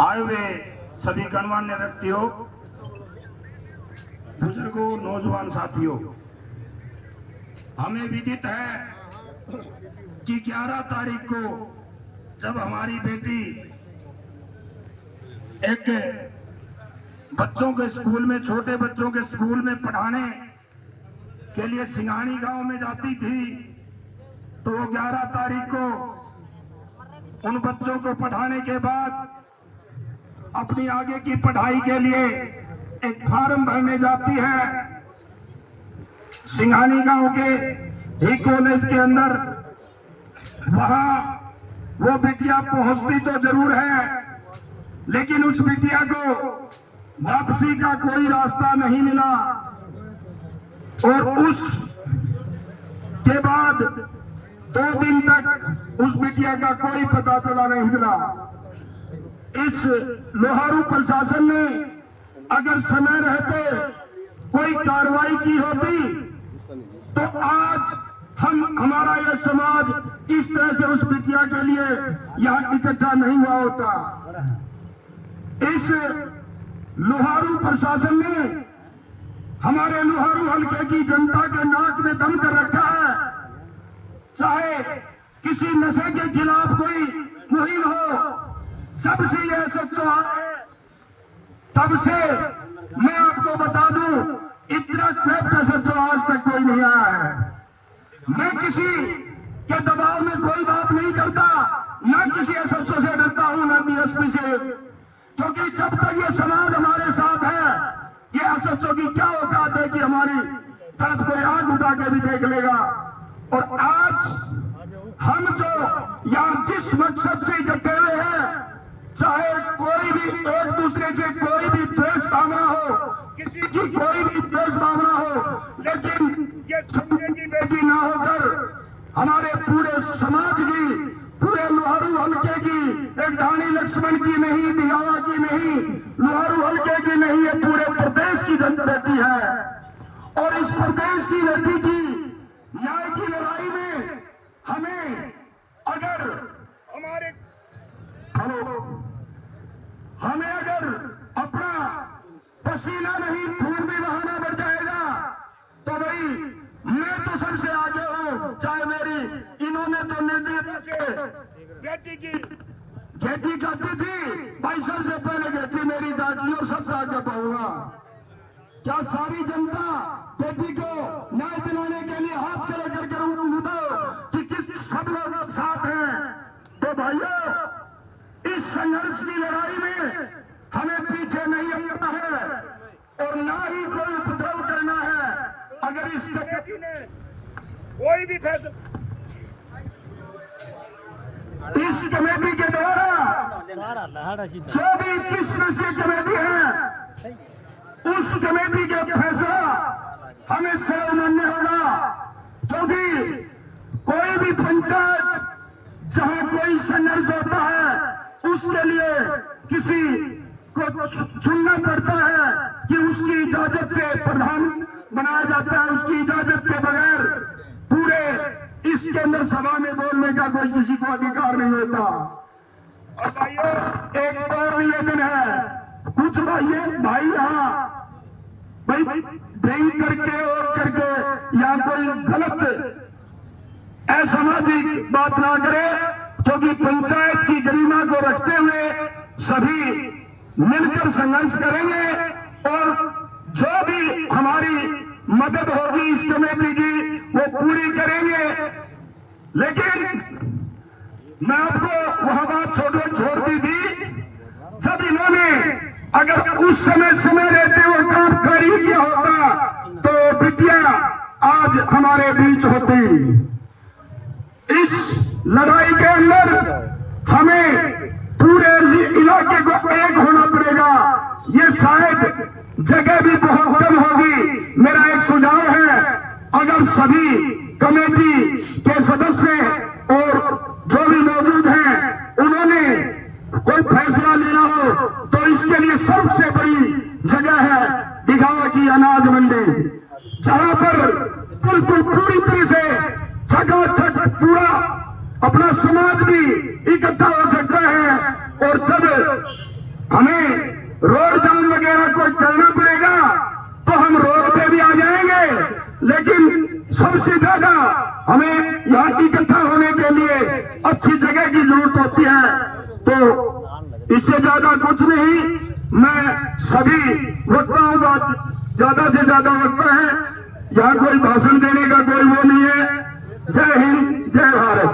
आए हुए सभी गणमान्य व्यक्तियों, बुजुर्गों, नौजवान साथियों, हमें विदित है कि 11 तारीख को जब हमारी बेटी एक बच्चों के स्कूल में, छोटे बच्चों के स्कूल में पढ़ाने के लिए सिंघानी गांव में जाती थी, तो वो 11 तारीख को उन बच्चों को पढ़ाने के बाद अपनी आगे की पढ़ाई के लिए एक फॉर्म भरने जाती है। सिंघानी गांव के ही कॉलेज के अंदर वहां वो बिटिया पहुंचती तो जरूर है, लेकिन उस बिटिया को वापसी का कोई रास्ता नहीं मिला और उस के बाद 2 दिन तक उस बिटिया का कोई पता चला नहीं चला। इस लोहारू प्रशासन ने अगर समय रहते कोई कार्रवाई की होती तो आज हमारा यह समाज इस तरह से उस बिटिया के लिए यहाँ इकट्ठा नहीं हुआ होता। इस लोहारू प्रशासन ने हमारे लोहारू हल्के की जनता के नाक में दम कर रखा है। चाहे किसी नशे के खिलाफ कोई मुहिम हो, जब से यह SHO तब से मैं आपको बता दूं, इतना करप्ट SHO आज तक कोई नहीं आया है। मैं किसी के दबाव में कोई बात नहीं करता, ना किसी SHO से डरता हूं, ना DSP से, क्योंकि जब तक ये समाज हमारे साथ है, ये SHO की क्या औकात है कि हमारी तरफ कोई आंख उठा के भी देख लेगा। और आज हम जो यहाँ जिस मकसद से इकट्ठे हुए हैं, चाहे कोई भी एक दूसरे से कोई भी द्वेष भावना हो, किसी की कोई भी द्वेष भावना हो, लेकिन ये संजय की बेटी ना होकर हमारे पूरे समाज की, पूरे लोहारू हल्के की, एक ढाणी लक्ष्मण की नहीं, बिहावा की नहीं, लोहारू हल्के की नहीं, ये पूरे प्रदेश की बेटी है। और इस प्रदेश की बेटी की न्याय की लड़ाई में हमें अगर हमें अगर अपना पसीना नहीं, खून भी बहाना बढ़ जाएगा, तो भाई मैं तो सबसे आगे हूं। चाहे मेरी इन्होंने तो निर्दयता से बेटी की खेती काटी थी, भाई सबसे पहले बेटी मेरी काट ली और सबसे आगे पाऊंगा। क्या सारी जनता बेटी को न्याय दिलाने के लिए हाथ खड़े करके कि किस सब लोग साथ हैं? तो भाइयों, इस संघर्ष की लड़ाई में हमें पीछे नहीं हटना है और ना ही कोई उपद्रव करना है। अगर इस कमेटी ने कोई भी फैसला, इस कमेटी के द्वारा जो भी 21 सदस्यीय कमेटी है, उस कमेटी के फैसला हमें सर्वमान्य होगा, क्योंकि कोई भी पंचायत जहां कोई संघर्ष होता है, उसके लिए किसी को चुनना पड़ता है कि उसकी इजाजत से प्रधान बनाया जाता है। उसकी इजाजत के बगैर पूरे इसके अंदर सभा में बोलने का कोई किसी को अधिकार नहीं होता। और भाइयों, एक और निवेदन है, कुछ भाई यहाँ भाई ड्रिंक करके और करके या कोई गलत असामाजिक बात ना करे, क्योंकि पंचायत की गरिमा को रखते हुए सभी मिलकर संघर्ष करेंगे और जो भी हमारी मदद होगी इस कमेटी की वो पूरी करेंगे। लेकिन मैं आपको वह बात छोड़ दी थी, जब इन्होंने अगर उस समय रहते वो काम कर ही किया होता तो बिटिया आज हमारे बीच होती। इस लड़ाई के अंदर हमें पूरे इलाके को एक होना पड़ेगा। ये शायद जगह भी बहुत कम होगी। मेरा एक सुझाव है, अगर सभी कमेटी के सदस्य और जो भी मौजूद हैं उन्होंने कोई फैसला लेना हो तो इसके लिए सबसे बड़ी जगह है दिघावा की अनाज मंडी, जहां पर बिल्कुल पूरी तरह से जगह पूरा अपना समाज भी इकट्ठा हो सकता है। और जब रोड जाम वगैरह कोई करना पड़ेगा तो हम रोड पे भी आ जाएंगे, लेकिन सबसे ज्यादा हमें यहाँ इकट्ठा होने के लिए अच्छी जगह की जरूरत होती है। तो इससे ज्यादा कुछ नहीं, मैं सभी वक्ताओं का, ज्यादा से ज्यादा वक्ता है, यहाँ कोई भाषण देने का कोई वो नहीं है। जय हिंद, जय भारत।